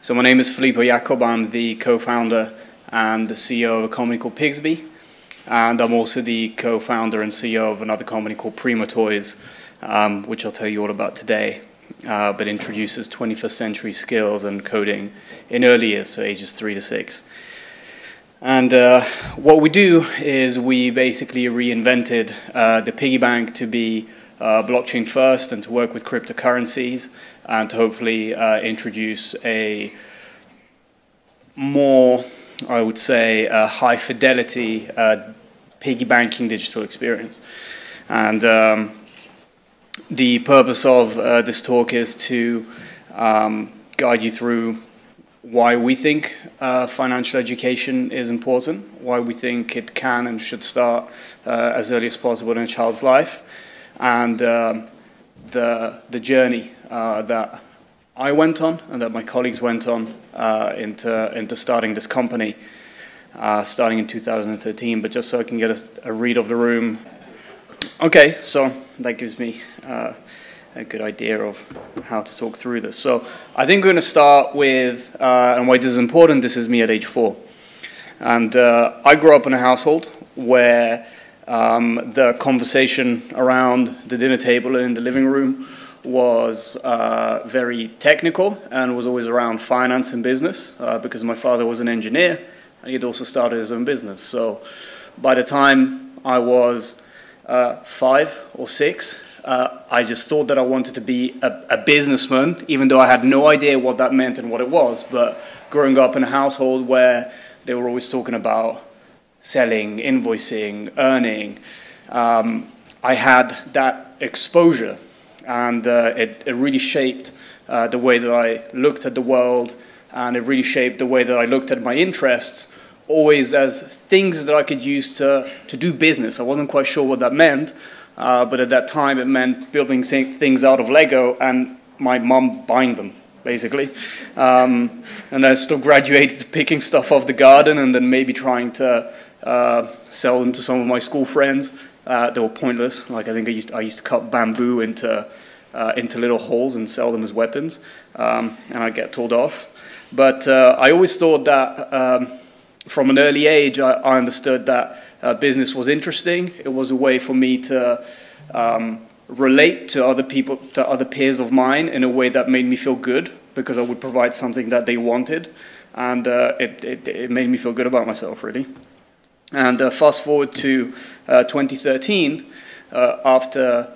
So my name is Filippo Yacob. I'm the co-founder and the CEO of a company called Pigsby. And I'm also the co-founder and CEO of another company called Primo Toys, which I'll tell you all about today, but introduces 21st century skills and coding in early years, so ages 3 to 6. And what we do is we basically reinvented the piggy bank to be blockchain first and to work with cryptocurrencies and to hopefully introduce a more, I would say, high fidelity piggy banking digital experience. And the purpose of this talk is to guide you through why we think financial education is important, why we think it can and should start as early as possible in a child's life, and the journey that I went on and that my colleagues went on into starting this company, starting in 2013. But just so I can get a read of the room. Okay, so that gives me a good idea of how to talk through this. So I think we're going to start with, and why this is important, this is me at age 4. And I grew up in a household where the conversation around the dinner table and in the living room was very technical and was always around finance and business because my father was an engineer and he had also started his own business. So by the time I was 5 or 6, I just thought that I wanted to be a businessman, even though I had no idea what that meant and what it was. But growing up in a household where they were always talking about selling, invoicing, earning, I had that exposure, and it really shaped the way that I looked at the world, and it really shaped the way that I looked at my interests, always as things that I could use to do business. I wasn't quite sure what that meant, but at that time it meant building things out of Lego and my mum buying them, basically. And I still graduated to picking stuff off the garden and then maybe trying to sell them to some of my school friends. They were pointless. Like I think I used to cut bamboo into little holes and sell them as weapons, and I'd get told off. But I always thought that from an early age, I understood that business was interesting. It was a way for me to relate to other people, to other peers of mine in a way that made me feel good because I would provide something that they wanted, and it made me feel good about myself, really. And fast forward to 2013, after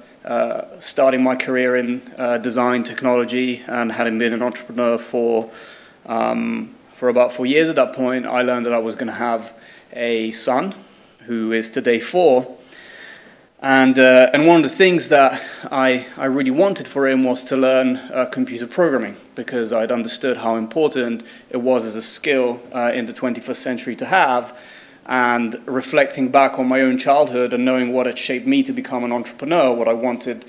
starting my career in design technology and having been an entrepreneur for about 4 years at that point, I learned that I was going to have a son who is today 4. And one of the things that I really wanted for him was to learn computer programming, because I'd understood how important it was as a skill in the 21st century to have. And reflecting back on my own childhood and knowing what had shaped me to become an entrepreneur, what I wanted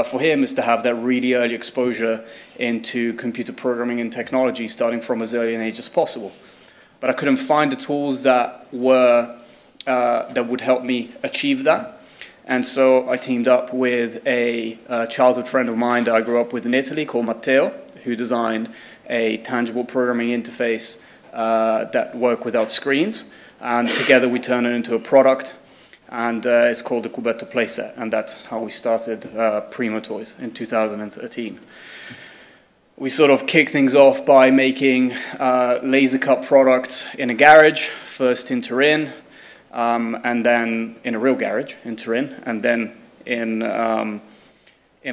for him is to have that really early exposure into computer programming and technology, starting from as early an age as possible. But I couldn't find the tools that would help me achieve that. And so I teamed up with a childhood friend of mine that I grew up with in Italy called Matteo, who designed a tangible programming interface that worked without screens. And together we turned it into a product, and it's called the Cubetto Playset, and that's how we started Primo Toys in 2013. We sort of kicked things off by making laser cut products in a garage, first in Turin, and then in a real garage in Turin, and then in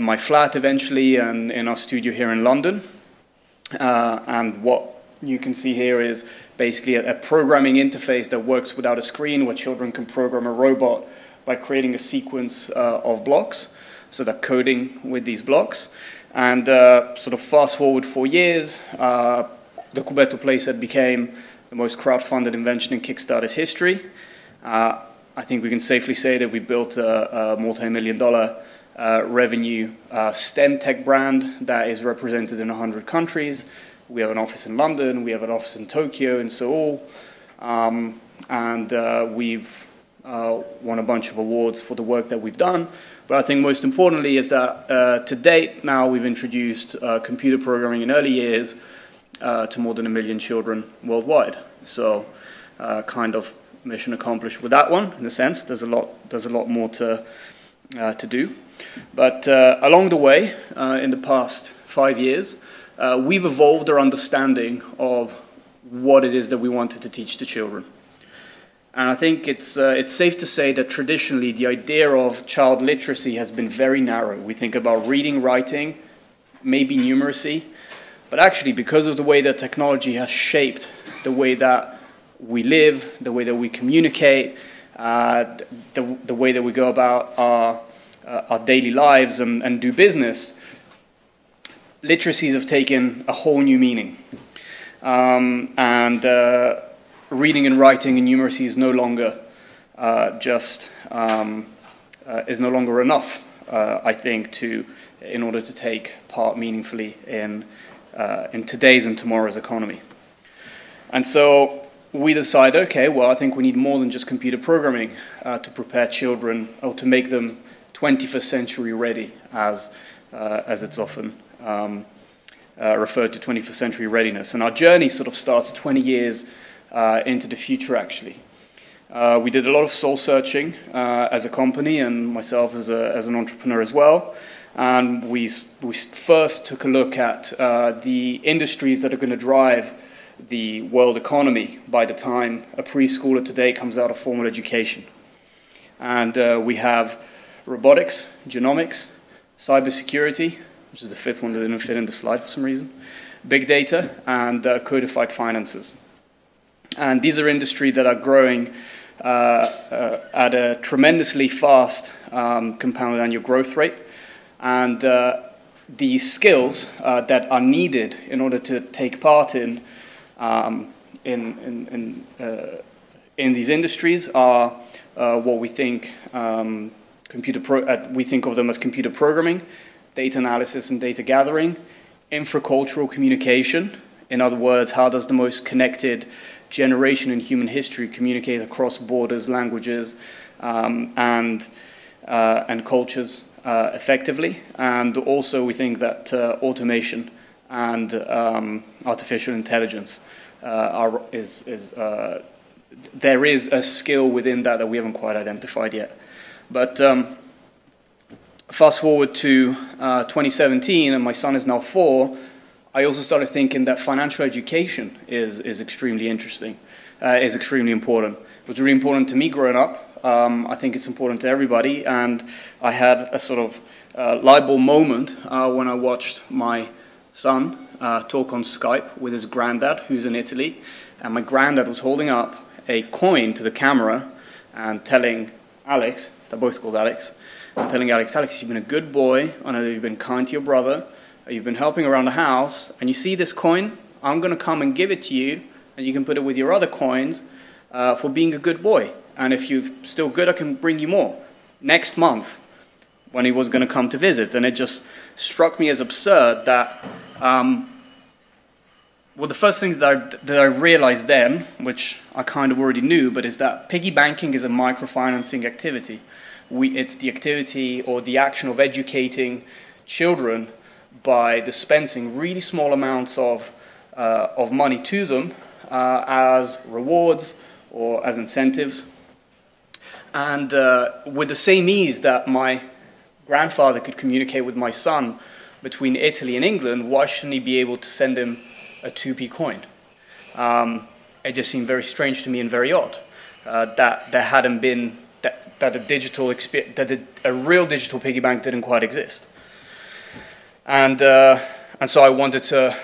my flat eventually, and in our studio here in London. And what you can see here is basically a programming interface that works without a screen, where children can program a robot by creating a sequence of blocks, so they're coding with these blocks. And sort of fast forward 4 years, the Cubetto Playset became the most crowdfunded invention in Kickstarter's history. I think we can safely say that we built a multi-million-dollar revenue STEM tech brand that is represented in 100 countries. We have an office in London, we have an office in Tokyo, in Seoul, and we've won a bunch of awards for the work that we've done. But I think most importantly is that to date now we've introduced computer programming in early years to more than 1 million children worldwide. So kind of mission accomplished with that one, in a sense. There's a lot more to do. But along the way, in the past 5 years, we've evolved our understanding of what it is that we wanted to teach to children. And I think it's safe to say that traditionally the idea of child literacy has been very narrow. We think about reading, writing, maybe numeracy, but actually because of the way that technology has shaped the way that we live, the way that we communicate, the way that we go about our daily lives and do business, literacies have taken a whole new meaning. Reading and writing and numeracy is no longer is no longer enough, I think, in order to take part meaningfully in today's and tomorrow's economy. And so we decided, okay, well, I think we need more than just computer programming to prepare children or to make them 21st century ready, as it's often referred to, 21st century readiness. And our journey sort of starts 20 years into the future, actually. We did a lot of soul searching as a company, and myself as an entrepreneur as well. And we first took a look at the industries that are going to drive the world economy by the time a preschooler today comes out of formal education. And we have robotics, genomics, cybersecurity, which is the fifth one that didn't fit in the slide for some reason, big data, and codified finances. And these are industries that are growing at a tremendously fast compounded annual growth rate. And the skills that are needed in order to take part in these industries are what we think we think of them as computer programming, data analysis and data gathering, infracultural communication. In other words, how does the most connected generation in human history communicate across borders, languages, and cultures effectively? And also we think that automation and artificial intelligence there is a skill within that we haven't quite identified yet. But fast forward to 2017, and my son is now 4, I also started thinking that financial education is extremely interesting, is extremely important. It was really important to me growing up. I think it's important to everybody, and I had a sort of light bulb moment when I watched my son talk on Skype with his granddad, who's in Italy, and my granddad was holding up a coin to the camera and telling Alex, they're both called Alex, and telling Alex, you've been a good boy, I know that you've been kind to your brother, you've been helping around the house, and you see this coin, I'm going to come and give it to you, and you can put it with your other coins for being a good boy. And if you're still good, I can bring you more. Next month, when he was going to come to visit, and it just struck me as absurd that, well, the first thing that I realized then, which I kind of already knew, but is that piggy banking is a microfinancing activity. It's the activity or the action of educating children by dispensing really small amounts of money to them as rewards or as incentives. And with the same ease that my grandfather could communicate with my son between Italy and England, why shouldn't he be able to send him a 2p coin? It just seemed very strange to me and very odd that there hadn't been, that a real digital piggy bank didn't quite exist. And so I wanted to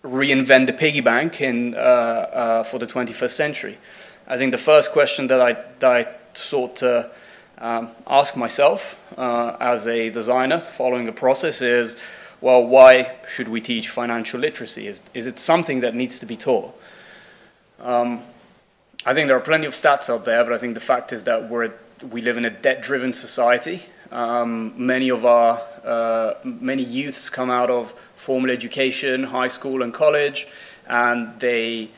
reinvent the piggy bank for the 21st century. I think the first question that I sought to ask myself as a designer following the process is, well, why should we teach financial literacy? Is it something that needs to be taught? I think there are plenty of stats out there, but I think the fact is that we live in a debt-driven society. Many youths come out of formal education, high school and college, and they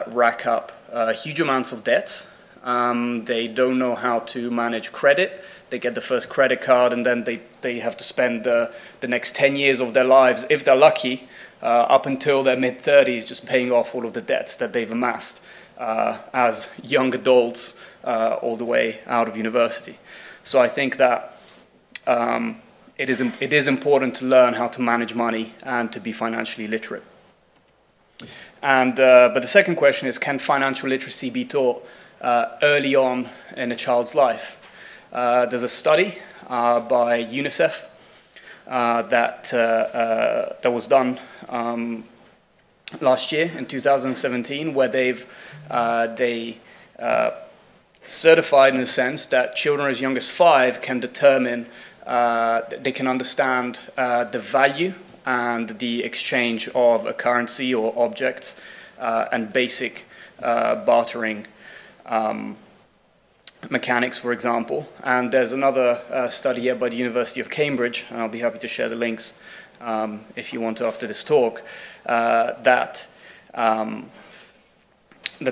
rack up huge amounts of debts. They don't know how to manage credit. they get the first credit card, and then they have to spend the next 10 years of their lives, if they're lucky, up until their mid-30s, just paying off all of the debts that they've amassed as young adults all the way out of university. So I think that it is important to learn how to manage money and to be financially literate. And but the second question is, can financial literacy be taught early on in a child's life? There's a study by UNICEF that was done last year in 2017, where they certified in a sense that children as young as 5 can determine, they can understand the value and the exchange of a currency or objects and basic bartering mechanics, for example. And there's another study here by the University of Cambridge, and I'll be happy to share the links if you want to after this talk, that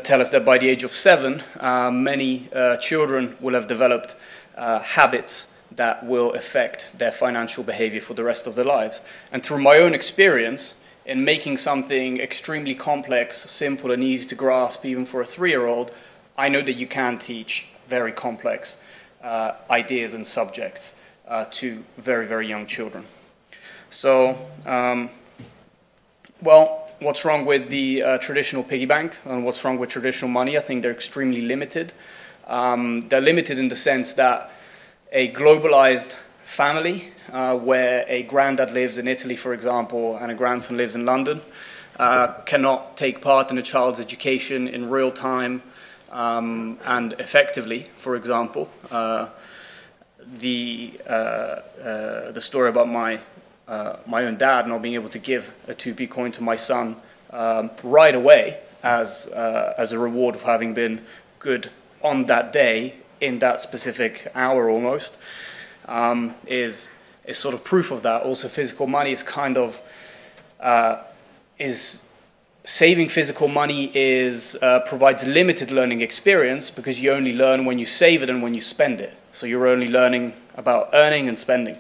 tell us that by the age of 7, many children will have developed habits that will affect their financial behavior for the rest of their lives. And through my own experience in making something extremely complex, simple and easy to grasp, even for a 3-year-old, I know that you can teach very complex ideas and subjects to very, very young children. So, well, what's wrong with the traditional piggy bank and what's wrong with traditional money? I think they're extremely limited. They're limited in the sense that a globalized family where a granddad lives in Italy, for example, and a grandson lives in London cannot take part in a child's education in real time and effectively. For example, the story about my own dad not being able to give a 2p coin to my son right away as a reward of having been good on that day, in that specific hour almost, is sort of proof of that. Also, physical money is kind of, saving physical money provides limited learning experience, because you only learn when you save it and when you spend it. So you're only learning about earning and spending.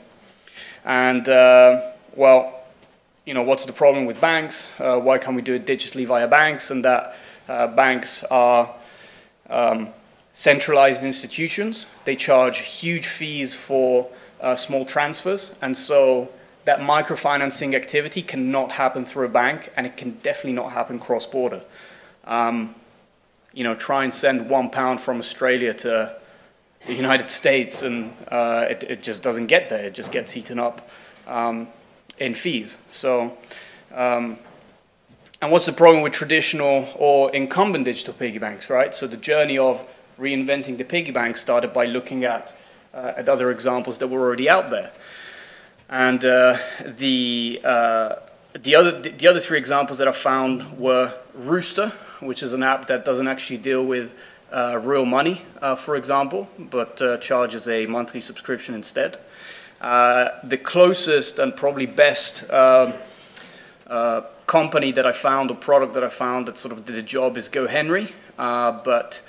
And, well, you know, what's the problem with banks? Why can't we do it digitally via banks? And that banks are centralized institutions. They charge huge fees for small transfers, and so that microfinancing activity cannot happen through a bank, and it can definitely not happen cross-border. You know, try and send £1 from Australia to the United States, and it just doesn't get there. It just gets eaten up in fees. So, and what's the problem with traditional or incumbent digital piggy banks, right? So the journey of reinventing the piggy bank started by looking at other examples that were already out there. And the other 3 examples that I found were Rooster, which is an app that doesn't actually deal with real money, for example, but charges a monthly subscription instead. The closest and probably best company that I found, or product that I found that sort of did the job, is GoHenry, but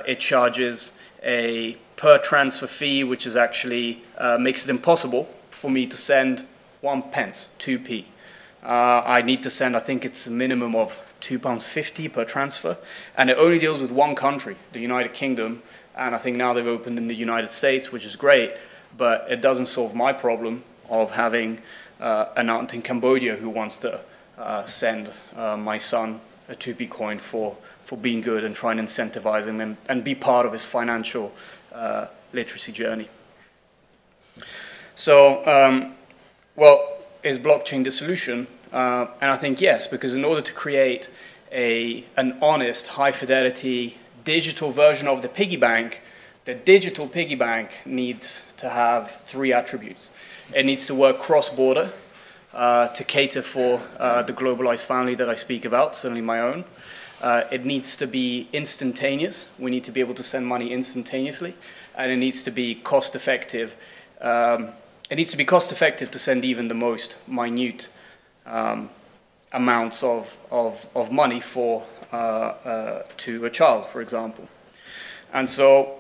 it charges a per transfer fee, which is actually makes it impossible for me to send 1 pence, 2p. I need to send, I think it's a minimum of £2.50 per transfer, and it only deals with one country, the United Kingdom, and I think now they've opened in the United States, which is great, but it doesn't solve my problem of having an aunt in Cambodia who wants to send my son a 2p coin for being good and try and incentivize him and be part of his financial literacy journey. So, well, is blockchain the solution? And I think yes, because in order to create an honest, high-fidelity digital version of the piggy bank, the digital piggy bank needs to have 3 attributes. It needs to work cross-border to cater for the globalized family that I speak about, certainly my own. It needs to be instantaneous. We need to be able to send money instantaneously, and it needs to be cost-effective. It needs to be cost-effective to send even the most minute amounts of money to a child, for example. And so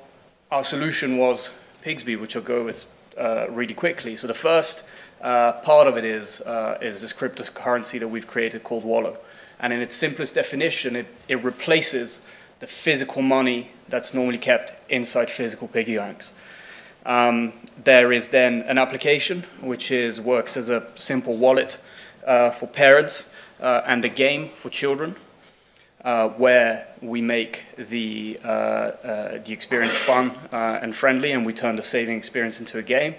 our solution was Pigsby, which I'll go with really quickly. So the first part of it is this cryptocurrency that we've created called Wallow. And in its simplest definition, it replaces the physical money that's normally kept inside physical piggy banks. There is then an application which works as a simple wallet for parents and a game for children, where we make the experience fun and friendly, and we turn the saving experience into a game.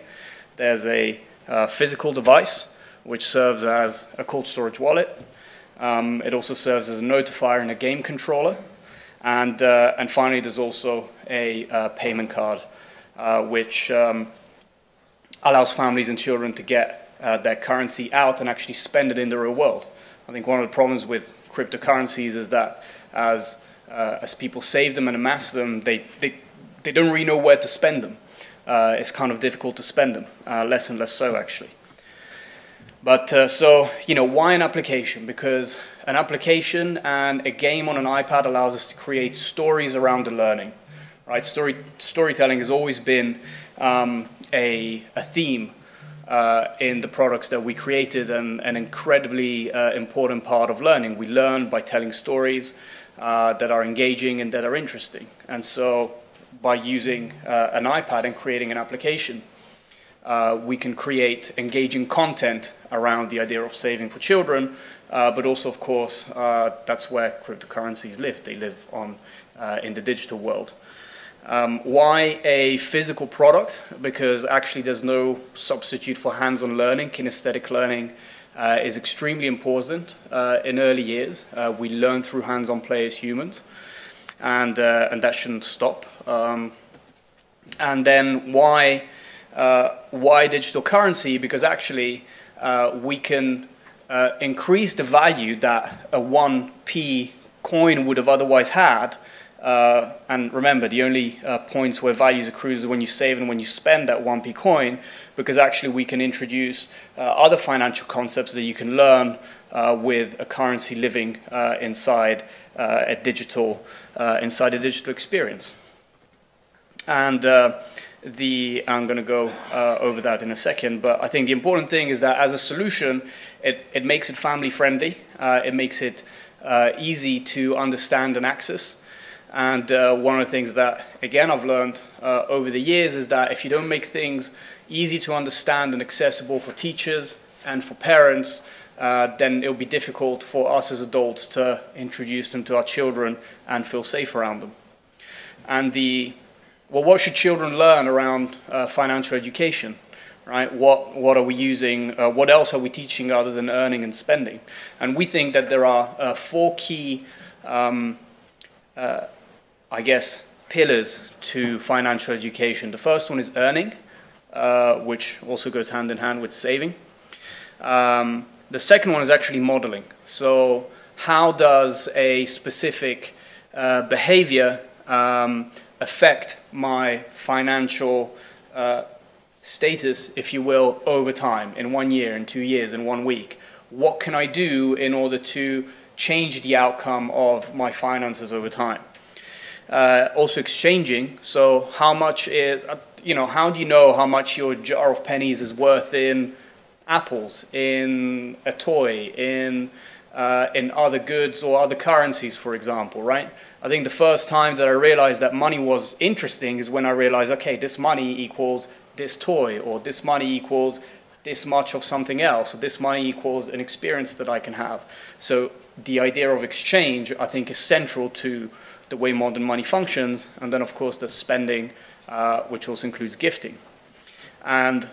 There's a physical device which serves as a cold storage wallet. It also serves as a notifier and a game controller. And finally, there's also a payment card, which allows families and children to get their currency out and actually spend it in the real world. I think one of the problems with cryptocurrencies is that as people save them and amass them, they don't really know where to spend them. It's kind of difficult to spend them, less and less so actually. But so, you know, why an application? Because an application and a game on an iPad allows us to create stories around the learning, right? Storytelling has always been a theme in the products that we created, and an incredibly important part of learning. We learn by telling stories that are engaging and that are interesting. And so by using an iPad and creating an application, we can create engaging content around the idea of saving for children, but also, of course, that's where cryptocurrencies live. They live in the digital world. Why a physical product? Because actually there's no substitute for hands-on learning. Kinesthetic learning is extremely important in early years. We learn through hands-on play as humans, and that shouldn't stop. And then why digital currency? Because actually we can increase the value that a 1p coin would have otherwise had. And remember, the only points where values accrue is when you save and when you spend that 1p coin, because actually we can introduce other financial concepts that you can learn with a currency living inside a digital experience. And I'm going to go over that in a second, but I think the important thing is that as a solution, it makes it family friendly, it makes it easy to understand and access. And one of the things that, again, I've learned over the years is that if you don't make things easy to understand and accessible for teachers and for parents, then it'll be difficult for us as adults to introduce them to our children and feel safe around them. And well, what should children learn around financial education, right? What are we using? What else are we teaching other than earning and spending? And we think that there are 4 key I guess, pillars to financial education. The first one is earning, which also goes hand in hand with saving. The second one is actually modeling. So how does a specific behavior affect my financial status, if you will, over time, in 1 year, in 2 years, in 1 week? What can I do in order to change the outcome of my finances over time? Also exchanging, so how much is, how do you know how much your jar of pennies is worth in apples, in a toy, in other goods or other currencies, for example, right? I think the first time that I realized that money was interesting is when I realized, okay, this money equals this toy, or this money equals this much of something else, or this money equals an experience that I can have. So the idea of exchange, I think, is central to the way modern money functions. And then, of course, there's spending, which also includes gifting. And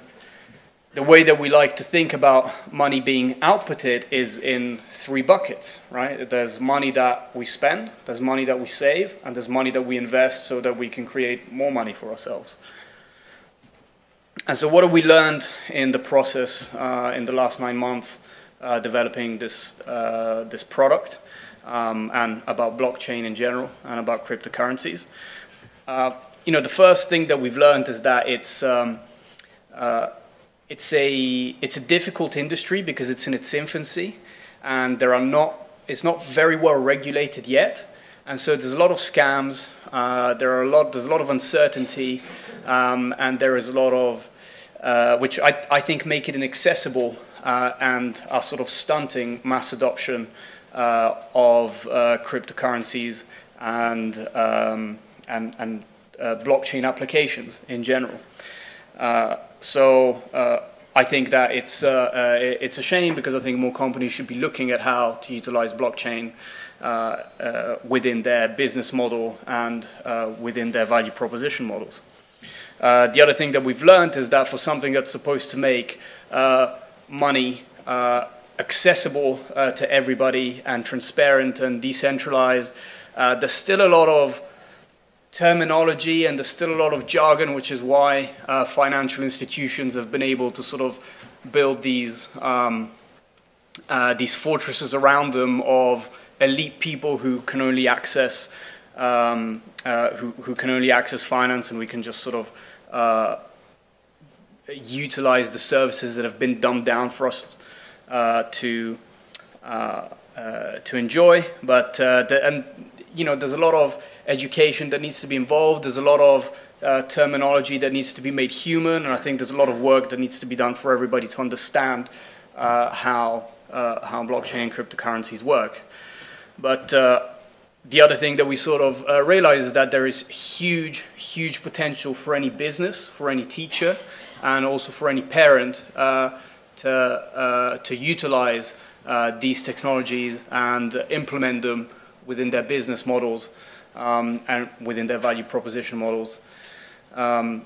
the way that we like to think about money being outputted is in 3 buckets, right? There's money that we spend, there's money that we save, and there's money that we invest so that we can create more money for ourselves. And so what have we learned in the process in the last 9 months developing this product? And about blockchain in general, and about cryptocurrencies. The first thing that we've learned is that it's a difficult industry because it's in its infancy, and it's not very well regulated yet, And so there's a lot of scams, there's a lot of uncertainty, and there is a lot of, which I think make it inaccessible and are sort of stunting mass adoption of cryptocurrencies and blockchain applications in general. So I think that it's a shame, because I think more companies should be looking at how to utilize blockchain within their business model and within their value proposition models. The other thing that we've learned is that for something that's supposed to make money accessible to everybody and transparent and decentralized, there's still a lot of terminology and there's still a lot of jargon, which is why financial institutions have been able to sort of build these fortresses around them of elite people who can only access who can only access finance, and we can just sort of utilize the services that have been dumbed down for us to enjoy. But and you know, there's a lot of education that needs to be involved. There's a lot of terminology that needs to be made human, and I think there's a lot of work that needs to be done for everybody to understand how blockchain and cryptocurrencies work. But the other thing that we sort of realize is that there is huge potential for any business, for any teacher, and also for any parent to utilize these technologies and implement them within their business models and within their value proposition models. And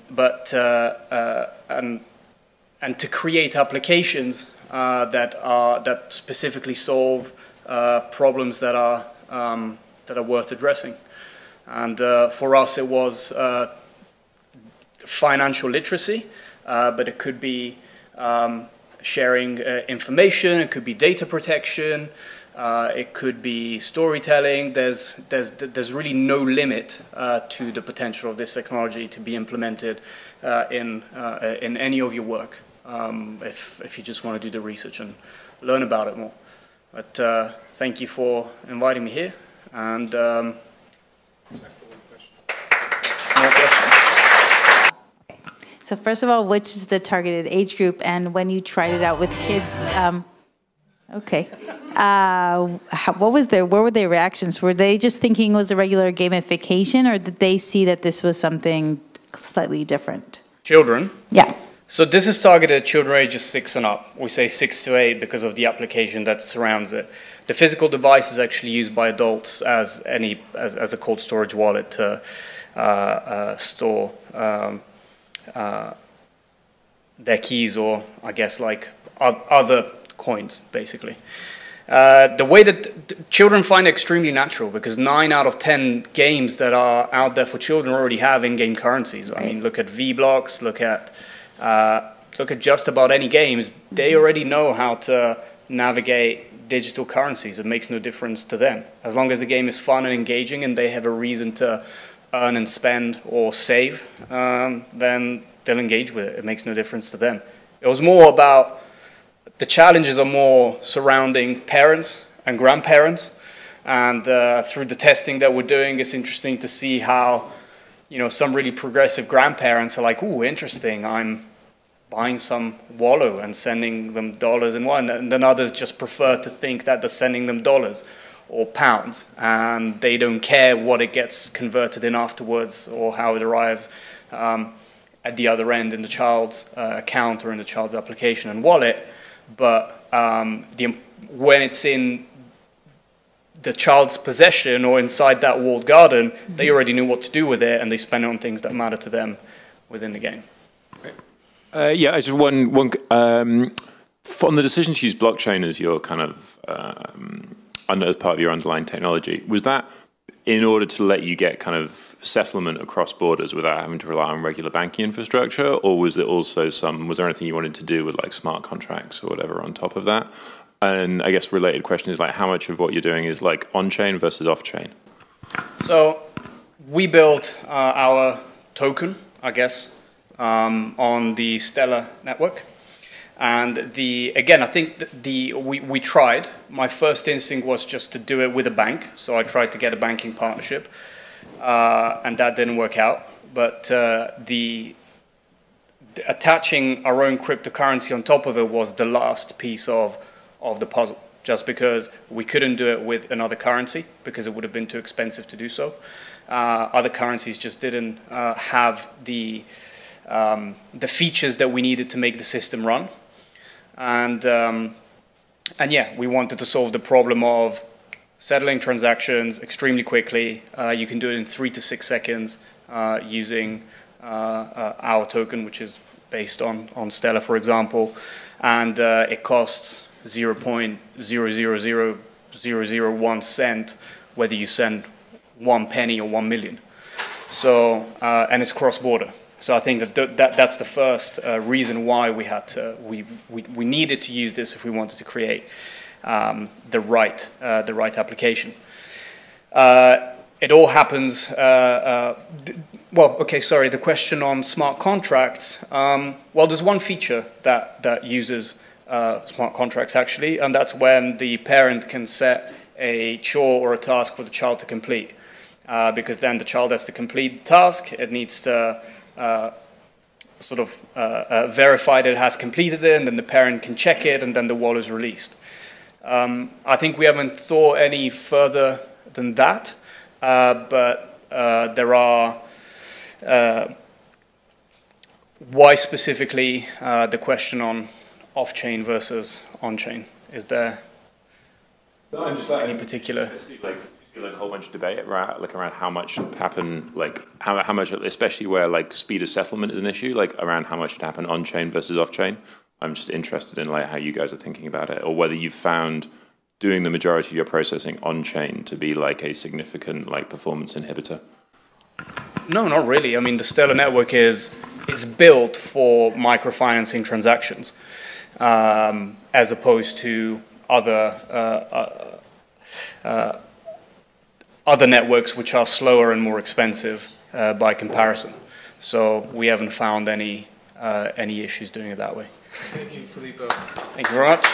to create applications that specifically solve problems that are worth addressing. And for us, it was financial literacy, but it could be sharing information, it could be data protection, it could be storytelling. There's really no limit to the potential of this technology to be implemented in any of your work, if you just want to do the research and learn about it more. But thank you for inviting me here, and more questions. So first of all, which is the targeted age group, and when you tried it out with kids, okay. What were their reactions? Were they just thinking it was a regular gamification, or did they see that this was something slightly different? Children? Yeah. So this is targeted at children ages 6 and up. We say 6 to 8 because of the application that surrounds it. The physical device is actually used by adults as a cold storage wallet to store their keys, or I guess like other coins, basically. The way that children find it extremely natural, because 9 out of 10 games that are out there for children already have in-game currencies. I mean, look at V-Blocks, look at just about any games. They already know how to navigate digital currencies. It makes no difference to them. As long as the game is fun and engaging and they have a reason to earn and spend or save, then they'll engage with it. It makes no difference to them. It was more about, the challenges are more surrounding parents and grandparents, and through the testing that we're doing, it's interesting to see how, you know, some really progressive grandparents are like, "Ooh, interesting, I'm buying some wallow and sending them dollars in one," and then others just prefer to think that they're sending them dollars or pounds, and they don't care what it gets converted in afterwards or how it arrives at the other end in the child's account or in the child's application and wallet. But when it's in the child's possession or inside that walled garden, they already knew what to do with it, and they spend it on things that matter to them within the game. Yeah, just one on the decision to use blockchain as your kind of as part of your underlying technology. Was that in order to let you get kind of settlement across borders without having to rely on regular banking infrastructure, or was it also was there anything you wanted to do with like smart contracts or whatever on top of that? And I guess related question is like, how much of what you're doing is like on-chain versus off-chain? So we built our token, I guess, on the Stellar network. And again, I think that we tried. My first instinct was just to do it with a bank. So I tried to get a banking partnership, and that didn't work out. But attaching our own cryptocurrency on top of it was the last piece of the puzzle, just because we couldn't do it with another currency because it would have been too expensive to do so. Other currencies just didn't have the features that we needed to make the system run. And yeah, we wanted to solve the problem of settling transactions extremely quickly. You can do it in 3 to 6 seconds using our token, which is based on Stellar, for example, and it costs 0.000001 cent whether you send 1 penny or 1 million. So and it's cross-border. So I think that's the first reason why we had to we needed to use this if we wanted to create the right application. It all happens. Well, okay, sorry. The question on smart contracts. Well, there's one feature that uses smart contracts actually, and that's when the parent can set a chore or a task for the child to complete. Because then the child has to complete the task. It needs to sort of verify that it has completed it, and then the parent can check it, and then the wall is released. I think we haven't thought any further than that, but there are. Why specifically the question on off-chain versus on-chain? Is there any particular? Like a whole bunch of debate around how much should happen, like how much, especially where like speed of settlement is an issue, like around how much should happen on chain versus off chain. I'm just interested in like how you guys are thinking about it, or whether you've found doing the majority of your processing on chain to be like a significant like performance inhibitor. No, not really. I mean, the Stellar network is built for microfinancing transactions, as opposed to other networks which are slower and more expensive by comparison. So we haven't found any issues doing it that way. Thank you, Filippo. Thank you very much.